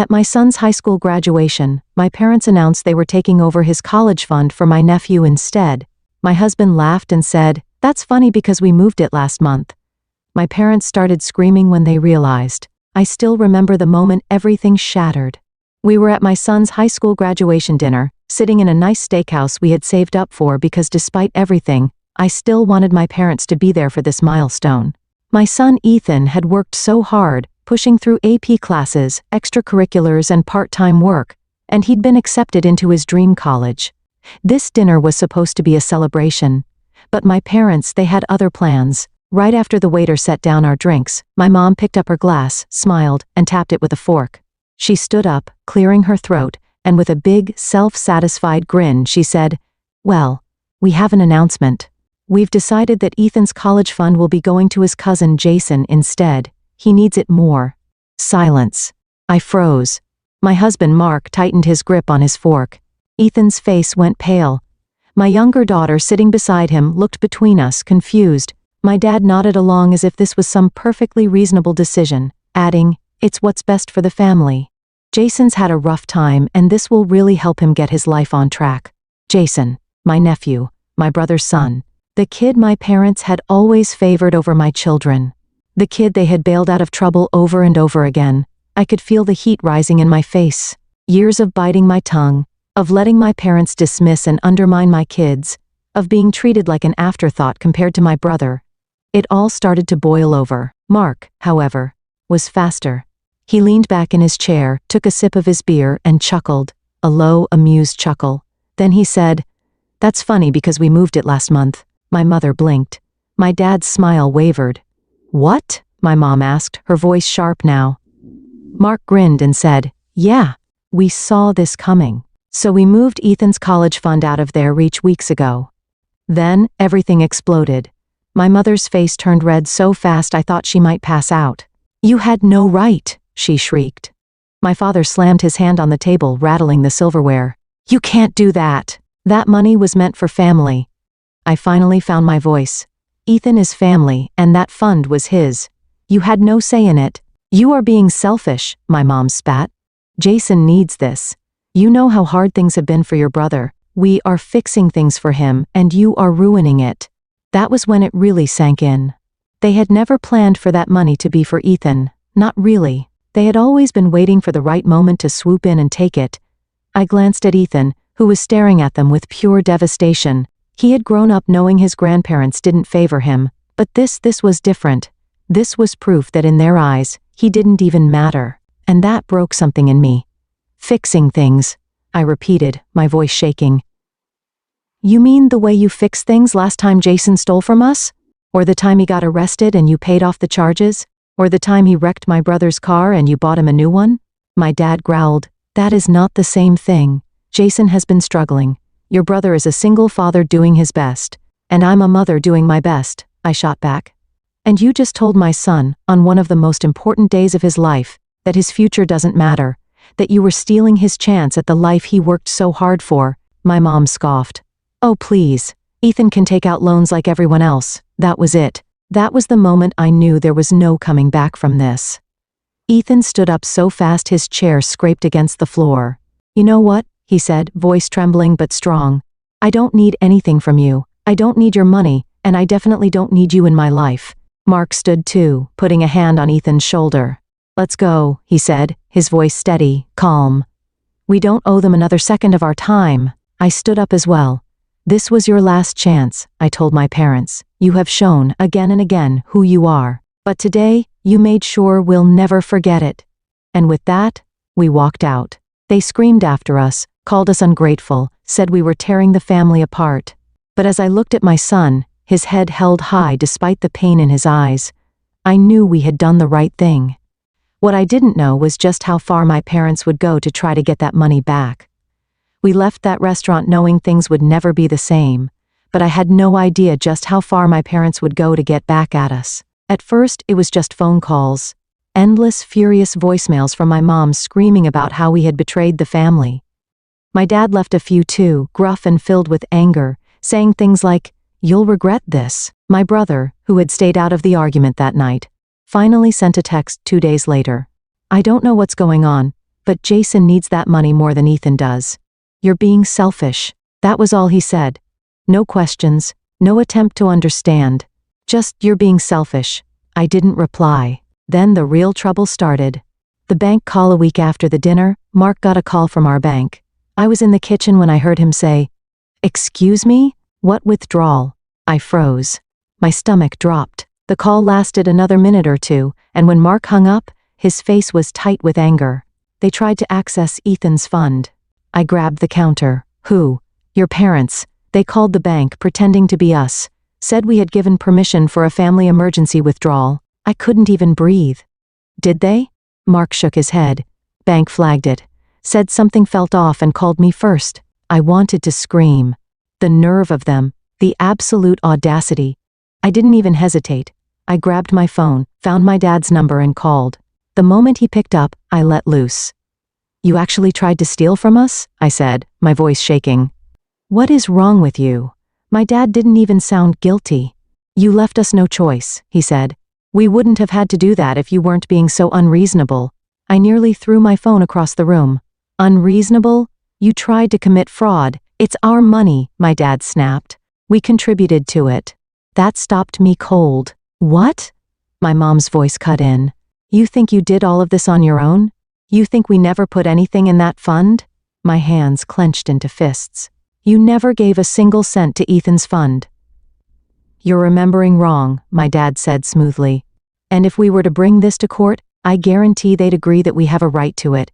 At my son's high school graduation, my parents announced they were taking over his college fund for my nephew instead. My husband laughed and said, "That's funny because we moved it last month." My parents started screaming when they realized. I still remember the moment everything shattered. We were at my son's high school graduation dinner, sitting in a nice steakhouse we had saved up for because despite everything, I still wanted my parents to be there for this milestone. My son Ethan had worked so hard, pushing through AP classes, extracurriculars and part-time work, and he'd been accepted into his dream college. This dinner was supposed to be a celebration, but my parents, they had other plans. Right after the waiter set down our drinks, my mom picked up her glass, smiled, and tapped it with a fork. She stood up, clearing her throat, and with a big, self-satisfied grin, she said, "Well, we have an announcement. We've decided that Ethan's college fund will be going to his cousin Jason instead. He needs it more." Silence. I froze. My husband Mark tightened his grip on his fork. Ethan's face went pale. My younger daughter sitting beside him looked between us, confused. My dad nodded along as if this was some perfectly reasonable decision, adding, "It's what's best for the family. Jason's had a rough time and this will really help him get his life on track." Jason, my nephew, my brother's son, the kid my parents had always favored over my children. The kid they had bailed out of trouble over and over again. I could feel the heat rising in my face. Years of biting my tongue, of letting my parents dismiss and undermine my kids, of being treated like an afterthought compared to my brother. It all started to boil over. Mark, however, was faster. He leaned back in his chair, took a sip of his beer, and chuckled, a low, amused chuckle. Then he said, "That's funny because we moved it last month." My mother blinked. My dad's smile wavered. "What?" my mom asked, her voice sharp now. Mark grinned and said, "Yeah, we saw this coming. So we moved Ethan's college fund out of their reach weeks ago." Then, everything exploded. My mother's face turned red so fast I thought she might pass out. "You had no right," she shrieked. My father slammed his hand on the table, rattling the silverware. "You can't do that. That money was meant for family." I finally found my voice. "Ethan is family, and that fund was his. You had no say in it. You are being selfish," my mom spat. "Jason needs this. You know how hard things have been for your brother. We are fixing things for him, and you are ruining it." That was when it really sank in. They had never planned for that money to be for Ethan. Not really. They had always been waiting for the right moment to swoop in and take it. I glanced at Ethan, who was staring at them with pure devastation. He had grown up knowing his grandparents didn't favor him, but this was different. This was proof that in their eyes, he didn't even matter. And that broke something in me. "Fixing things," I repeated, my voice shaking. "You mean the way you fixed things last time Jason stole from us? Or the time he got arrested and you paid off the charges? Or the time he wrecked my brother's car and you bought him a new one?" My dad growled, "That is not the same thing. Jason has been struggling. Your brother is a single father doing his best. And I'm a mother doing my best," I shot back. "And you just told my son, on one of the most important days of his life, that his future doesn't matter, that you were stealing his chance at the life he worked so hard for," my mom scoffed. "Oh please, Ethan can take out loans like everyone else." That was it. That was the moment I knew there was no coming back from this. Ethan stood up so fast his chair scraped against the floor. "You know what?" he said, voice trembling but strong. "I don't need anything from you. I don't need your money, and I definitely don't need you in my life." Mark stood too, putting a hand on Ethan's shoulder. "Let's go," he said, his voice steady, calm. "We don't owe them another second of our time." I stood up as well. "This was your last chance," I told my parents. "You have shown, again and again, who you are. But today, you made sure we'll never forget it." And with that, we walked out. They screamed after us, called us ungrateful, said we were tearing the family apart. But as I looked at my son, his head held high despite the pain in his eyes, I knew we had done the right thing. What I didn't know was just how far my parents would go to try to get that money back. We left that restaurant knowing things would never be the same, but I had no idea just how far my parents would go to get back at us. At first, it was just phone calls. Endless, furious voicemails from my mom screaming about how we had betrayed the family. My dad left a few too, gruff and filled with anger, saying things like, "You'll regret this." My brother, who had stayed out of the argument that night, finally sent a text 2 days later. "I don't know what's going on, But Jason needs that money more than Ethan does. You're being selfish. That was all he said. No questions, no attempt to understand. Just, you're being selfish. I didn't reply. Then the real trouble started. The bank call a week after the dinner, Mark got a call from our bank. I was in the kitchen when I heard him say, "Excuse me? What withdrawal?" I froze. My stomach dropped. The call lasted another minute or two, and when Mark hung up, his face was tight with anger. They tried to access Ethan's fund. I grabbed the counter. Who? Your parents. They called the bank, pretending to be us. Said we had given permission for a family emergency withdrawal. I couldn't even breathe. Did they? Mark shook his head. Bank flagged it. Said something felt off and called me first. I wanted to scream. The nerve of them. The absolute audacity. I didn't even hesitate. I grabbed my phone, found my dad's number and called. The moment he picked up, I let loose. "You actually tried to steal from us?" I said, my voice shaking. "What is wrong with you?" My dad didn't even sound guilty. "You left us no choice," he said. "We wouldn't have had to do that if you weren't being so unreasonable." I nearly threw my phone across the room. "Unreasonable? You tried to commit fraud. It's our money," my dad snapped. "We contributed to it." That stopped me cold. "What?" My mom's voice cut in. "You think you did all of this on your own? You think we never put anything in that fund?" My hands clenched into fists. "You never gave a single cent to Ethan's fund." "You're remembering wrong," my dad said smoothly. "And if we were to bring this to court, I guarantee they'd agree that we have a right to it."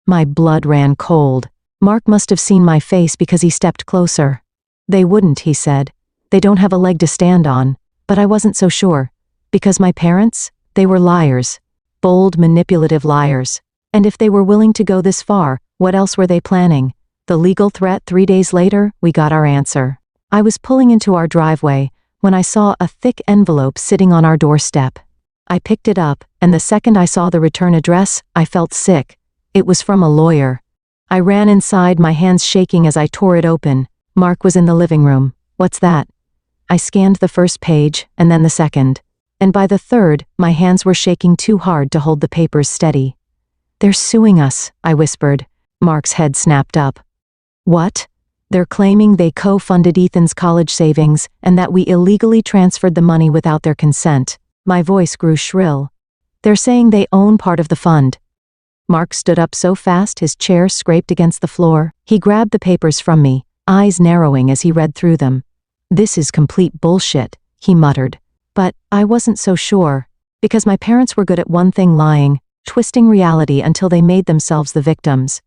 My blood ran cold. Mark must have seen my face because he stepped closer. "They wouldn't," he said. "They don't have a leg to stand on." But I wasn't so sure. Because my parents, they were liars. Bold, manipulative liars. And if they were willing to go this far, what else were they planning? The legal threat 3 days later, we got our answer. I was pulling into our driveway when I saw a thick envelope sitting on our doorstep. I picked it up, and the second I saw the return address, I felt sick. It was from a lawyer. I ran inside, my hands shaking as I tore it open. Mark was in the living room. "What's that?" I scanned the first page, and then the second. And by the third, my hands were shaking too hard to hold the papers steady. "They're suing us," I whispered. Mark's head snapped up. "What?" "They're claiming they co-funded Ethan's college savings and that we illegally transferred the money without their consent." My voice grew shrill. "They're saying they own part of the fund." Mark stood up so fast his chair scraped against the floor. He grabbed the papers from me, eyes narrowing as he read through them. "This is complete bullshit," he muttered. But I wasn't so sure, because my parents were good at one thing: lying, twisting reality until they made themselves the victims.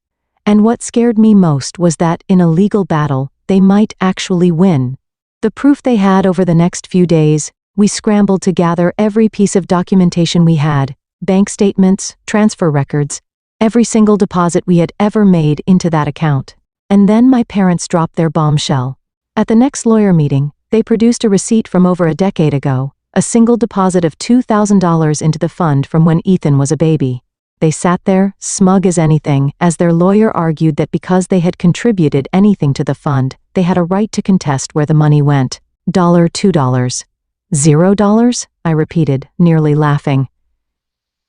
And what scared me most was that, in a legal battle, they might actually win. The proof they had over the next few days, we scrambled to gather every piece of documentation we had, bank statements, transfer records, every single deposit we had ever made into that account. And then my parents dropped their bombshell. At the next lawyer meeting, they produced a receipt from over a decade ago, a single deposit of $2,000 into the fund from when Ethan was a baby. They sat there, smug as anything, as their lawyer argued that because they had contributed anything to the fund, they had a right to contest where the money went. $2. $0? I repeated, nearly laughing.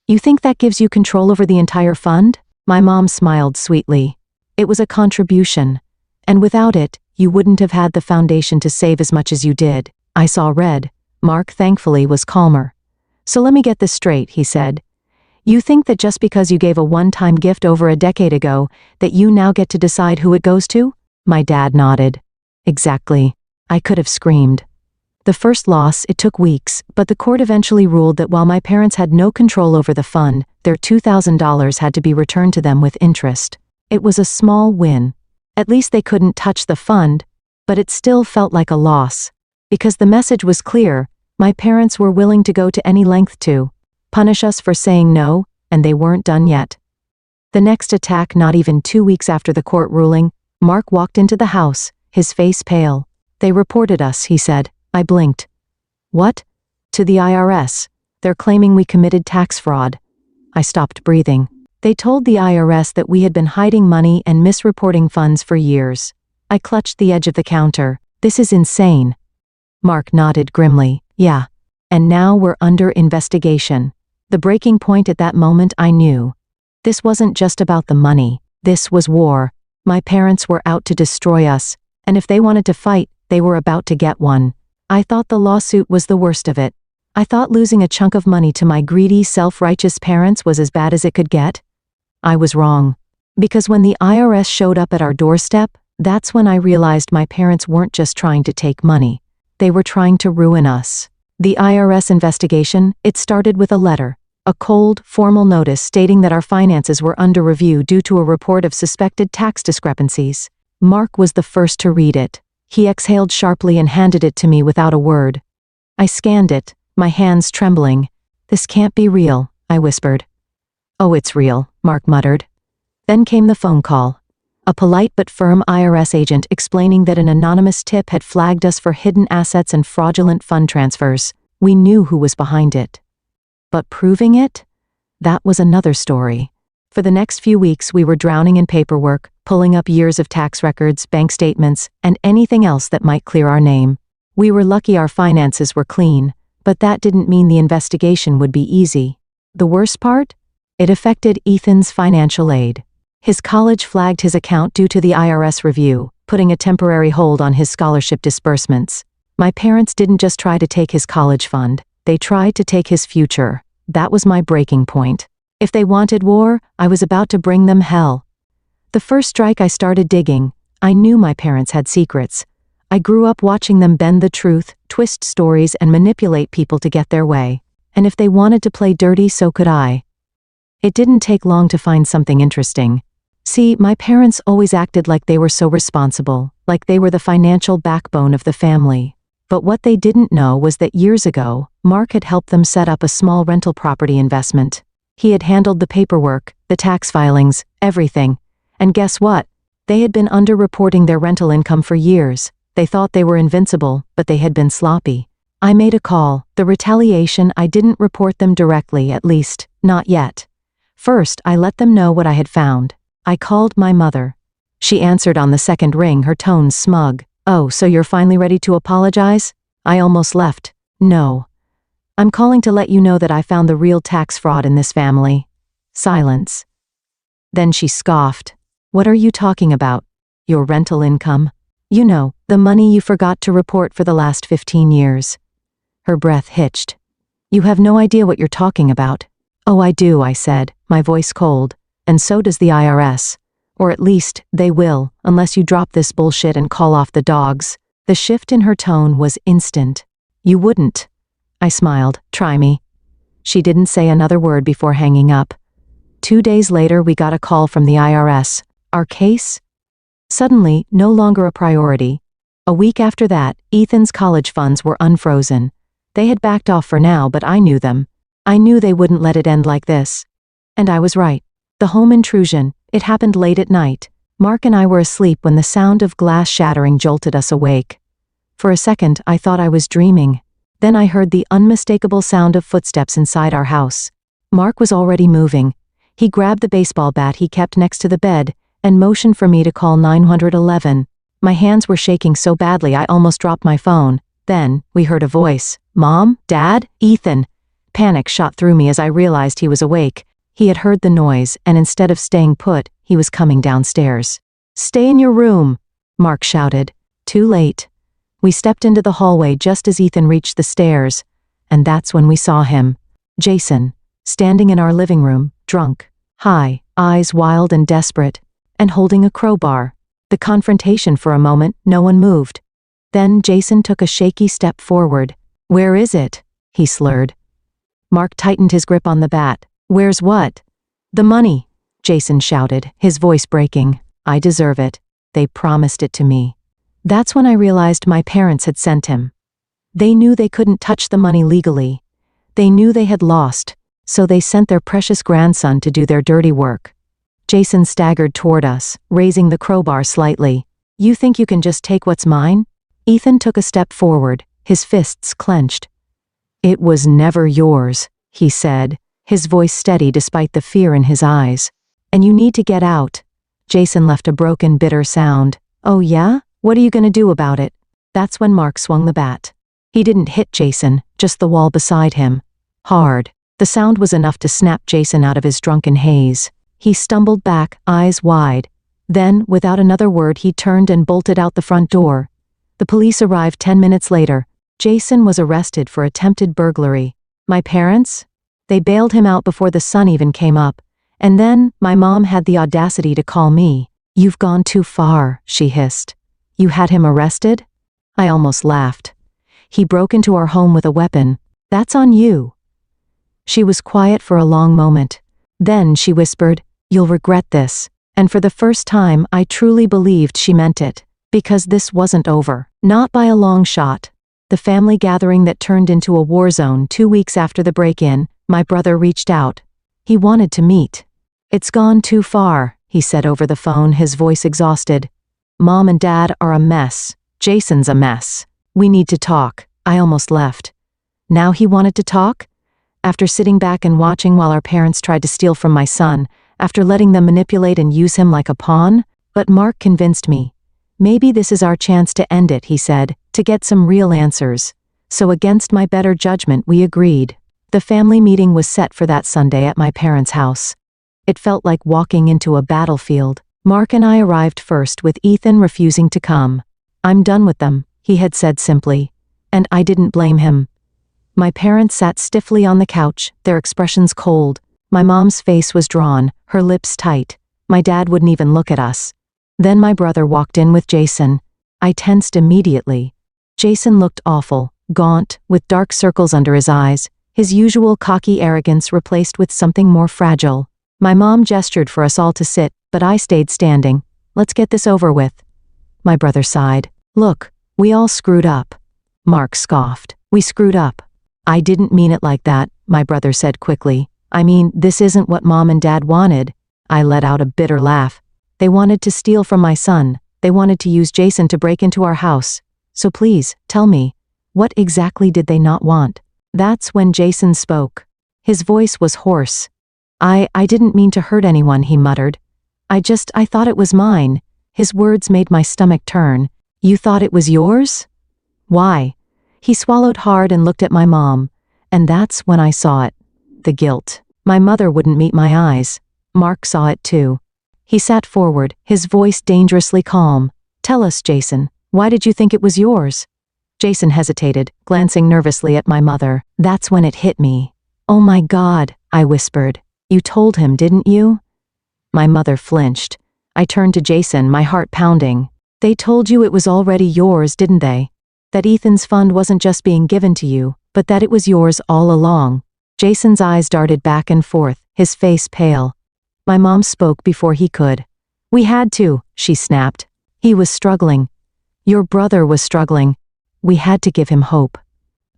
"You think that gives you control over the entire fund?" My mom smiled sweetly. "It was a contribution. And without it, you wouldn't have had the foundation to save as much as you did." I saw red. Mark, thankfully, was calmer. "So let me get this straight," he said. "You think that just because you gave a one-time gift over a decade ago, that you now get to decide who it goes to?" My dad nodded. "Exactly." I could have screamed. The first loss, it took weeks, but the court eventually ruled that while my parents had no control over the fund, their $2,000 had to be returned to them with interest. It was a small win. At least they couldn't touch the fund, but it still felt like a loss. Because the message was clear: my parents were willing to go to any length to punish us for saying no, and they weren't done yet. The next attack, not even 2 weeks after the court ruling, Mark walked into the house, his face pale. "They reported us," he said. I blinked. "What?" "To the IRS. They're claiming we committed tax fraud." I stopped breathing. They told the IRS that we had been hiding money and misreporting funds for years. I clutched the edge of the counter. "This is insane." Mark nodded grimly. "Yeah. And now we're under investigation." The breaking point at that moment, I knew. This wasn't just about the money. This was war. My parents were out to destroy us, and if they wanted to fight, they were about to get one. I thought the lawsuit was the worst of it. I thought losing a chunk of money to my greedy, self-righteous parents was as bad as it could get. I was wrong. Because when the IRS showed up at our doorstep, that's when I realized my parents weren't just trying to take money. They were trying to ruin us. The IRS investigation, it started with a letter. A cold, formal notice stating that our finances were under review due to a report of suspected tax discrepancies. Mark was the first to read it. He exhaled sharply and handed it to me without a word. I scanned it, my hands trembling. "This can't be real," I whispered. "Oh, it's real," Mark muttered. Then came the phone call. A polite but firm IRS agent explaining that an anonymous tip had flagged us for hidden assets and fraudulent fund transfers. We knew who was behind it. But proving it? That was another story. For the next few weeks we were drowning in paperwork, pulling up years of tax records, bank statements, and anything else that might clear our name. We were lucky our finances were clean, but that didn't mean the investigation would be easy. The worst part? It affected Ethan's financial aid. His college flagged his account due to the IRS review, putting a temporary hold on his scholarship disbursements. My parents didn't just try to take his college fund, they tried to take his future. That was my breaking point. If they wanted war, I was about to bring them hell. The first strike I started digging, I knew my parents had secrets. I grew up watching them bend the truth, twist stories, and manipulate people to get their way. And if they wanted to play dirty, so could I. It didn't take long to find something interesting. See, my parents always acted like they were so responsible, like they were the financial backbone of the family. But what they didn't know was that years ago, Mark had helped them set up a small rental property investment. He had handled the paperwork, the tax filings, everything. And guess what? They had been underreporting their rental income for years. They thought they were invincible, but they had been sloppy. I made a call. The retaliation, I didn't report them directly, at least, not yet. First, I let them know what I had found. I called my mother. She answered on the second ring, her tone smug. "Oh, so you're finally ready to apologize?" I almost left. "No. I'm calling to let you know that I found the real tax fraud in this family." Silence. Then she scoffed. "What are you talking about? Your rental income? You know, the money you forgot to report for the last 15 years. Her breath hitched. "You have no idea what you're talking about." "Oh, I do," I said, my voice cold. "And so does the IRS. Or at least, they will, unless you drop this bullshit and call off the dogs." The shift in her tone was instant. "You wouldn't." I smiled. "Try me." She didn't say another word before hanging up. 2 days later we got a call from the IRS. Our case? Suddenly, no longer a priority. A week after that, Ethan's college funds were unfrozen. They had backed off for now, but I knew them. I knew they wouldn't let it end like this. And I was right. The home intrusion, it happened late at night. Mark and I were asleep when the sound of glass shattering jolted us awake. For a second, I thought I was dreaming. Then I heard the unmistakable sound of footsteps inside our house. Mark was already moving. He grabbed the baseball bat he kept next to the bed and motioned for me to call 911. My hands were shaking so badly I almost dropped my phone. Then, we heard a voice. "Mom? Dad? Ethan?" Panic shot through me as I realized he was awake. He had heard the noise, and instead of staying put, he was coming downstairs. "Stay in your room," Mark shouted. Too late. We stepped into the hallway just as Ethan reached the stairs, and that's when we saw him. Jason, standing in our living room, drunk, high, eyes wild and desperate, and holding a crowbar. The confrontation for a moment, no one moved. Then Jason took a shaky step forward. "Where is it?" he slurred. Mark tightened his grip on the bat. "Where's what?" "The money," Jason shouted, his voice breaking. "I deserve it. They promised it to me." That's when I realized my parents had sent him. They knew they couldn't touch the money legally. They knew they had lost, so they sent their precious grandson to do their dirty work. Jason staggered toward us, raising the crowbar slightly. "You think you can just take what's mine?" Ethan took a step forward, his fists clenched. "It was never yours," he said, his voice steady despite the fear in his eyes. "And you need to get out." Jason left a broken, bitter sound. "Oh yeah? What are you gonna do about it?" That's when Mark swung the bat. He didn't hit Jason, just the wall beside him. Hard. The sound was enough to snap Jason out of his drunken haze. He stumbled back, eyes wide. Then, without another word, he turned and bolted out the front door. The police arrived 10 minutes later. Jason was arrested for attempted burglary. My parents? They bailed him out before the sun even came up. And then, my mom had the audacity to call me. "You've gone too far," she hissed. "You had him arrested?" I almost laughed. "He broke into our home with a weapon. That's on you." She was quiet for a long moment. Then she whispered, "You'll regret this." And for the first time, I truly believed she meant it. Because this wasn't over. Not by a long shot. The family gathering that turned into a war zone 2 weeks after the break-in, my brother reached out. He wanted to meet. "It's gone too far," he said over the phone, his voice exhausted. "Mom and Dad are a mess. Jason's a mess. We need to talk." I almost left. Now he wanted to talk? After sitting back and watching while our parents tried to steal from my son, after letting them manipulate and use him like a pawn? But Mark convinced me. "Maybe this is our chance to end it," he said, "to get some real answers." So against my better judgment, we agreed. The family meeting was set for that Sunday at my parents' house. It felt like walking into a battlefield. Mark and I arrived first, with Ethan refusing to come. "I'm done with them," he had said simply. And I didn't blame him. My parents sat stiffly on the couch, their expressions cold. My mom's face was drawn, her lips tight. My dad wouldn't even look at us. Then my brother walked in with Jason. I tensed immediately. Jason looked awful, gaunt, with dark circles under his eyes, his usual cocky arrogance replaced with something more fragile. My mom gestured for us all to sit, but I stayed standing. "Let's get this over with." My brother sighed. "Look, we all screwed up." Mark scoffed. "We screwed up." "I didn't mean it like that," my brother said quickly. "I mean, this isn't what Mom and Dad wanted." I let out a bitter laugh. "They wanted to steal from my son. They wanted to use Jason to break into our house. So please, tell me, what exactly did they not want?" That's when Jason spoke. His voice was hoarse. I didn't mean to hurt anyone," he muttered. I thought it was mine." His words made my stomach turn. "You thought it was yours? Why?" He swallowed hard and looked at my mom. And that's when I saw it. The guilt. My mother wouldn't meet my eyes. Mark saw it too. He sat forward, his voice dangerously calm. "Tell us, Jason, why did you think it was yours?" Jason hesitated, glancing nervously at my mother. That's when it hit me. "Oh my God," I whispered. "You told him, didn't you?" My mother flinched. I turned to Jason, my heart pounding. "They told you it was already yours, didn't they? That Ethan's fund wasn't just being given to you, but that it was yours all along." Jason's eyes darted back and forth, his face pale. My mom spoke before he could. "We had to," she snapped. "He was struggling. Your brother was struggling. We had to give him hope."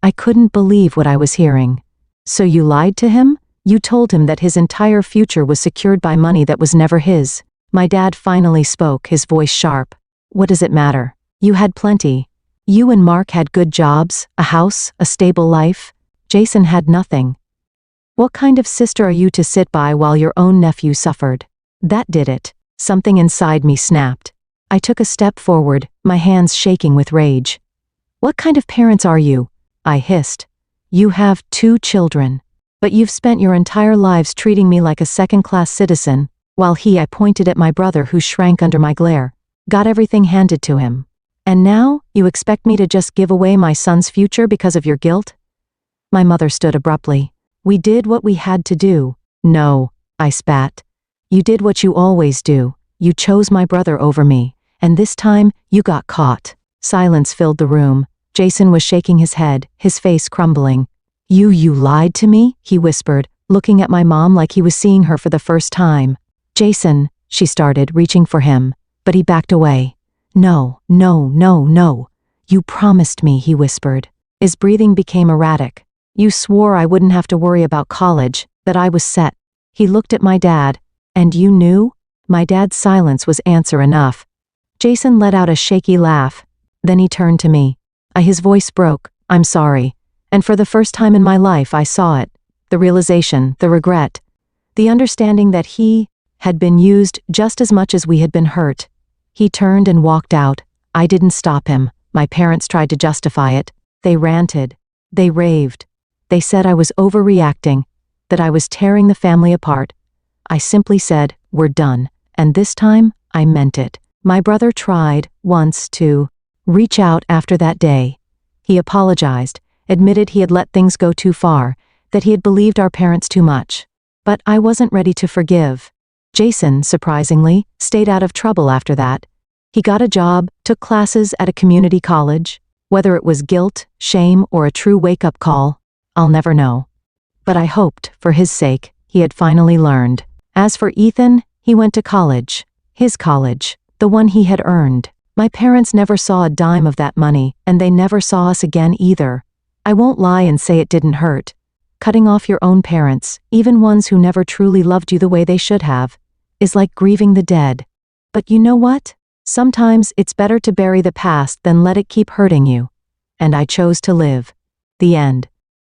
I couldn't believe what I was hearing. "So you lied to him? You told him that his entire future was secured by money that was never his?" My dad finally spoke, his voice sharp. "What does it matter? You had plenty. You and Mark had good jobs, a house, a stable life. Jason had nothing. What kind of sister are you to sit by while your own nephew suffered?" That did it. Something inside me snapped. I took a step forward, my hands shaking with rage. "What kind of parents are you?" I hissed. "You have 2 children. But you've spent your entire lives treating me like a second-class citizen, while I pointed at my brother who shrank under my glare, got everything handed to him. And now, you expect me to just give away my son's future because of your guilt?" My mother stood abruptly. "We did what we had to do." "No," I spat. "You did what you always do. You chose my brother over me. And this time, you got caught." Silence filled the room. Jason was shaking his head, his face crumbling. You lied to me?" he whispered, looking at my mom like he was seeing her for the first time. "Jason," she started, reaching for him, but he backed away. No. "You promised me," he whispered. His breathing became erratic. "You swore I wouldn't have to worry about college, that I was set." He looked at my dad. "And you knew?" My dad's silence was answer enough. Jason let out a shaky laugh. Then he turned to me. His voice broke. "I'm sorry." And for the first time in my life I saw it. The realization, the regret. The understanding that he had been used just as much as we had been hurt. He turned and walked out. I didn't stop him. My parents tried to justify it. They ranted. They raved. They said I was overreacting, that I was tearing the family apart. I simply said, "We're done." And this time, I meant it. My brother tried, once, to reach out after that day. He apologized, admitted he had let things go too far, that he had believed our parents too much. But I wasn't ready to forgive. Jason, surprisingly, stayed out of trouble after that. He got a job, took classes at a community college. Whether it was guilt, shame, or a true wake-up call, I'll never know. But I hoped, for his sake, he had finally learned. As for Ethan, he went to college. His college. The one he had earned. My parents never saw a dime of that money, and they never saw us again either. I won't lie and say it didn't hurt. Cutting off your own parents, even ones who never truly loved you the way they should have, is like grieving the dead. But you know what? Sometimes it's better to bury the past than let it keep hurting you. And I chose to live. The end.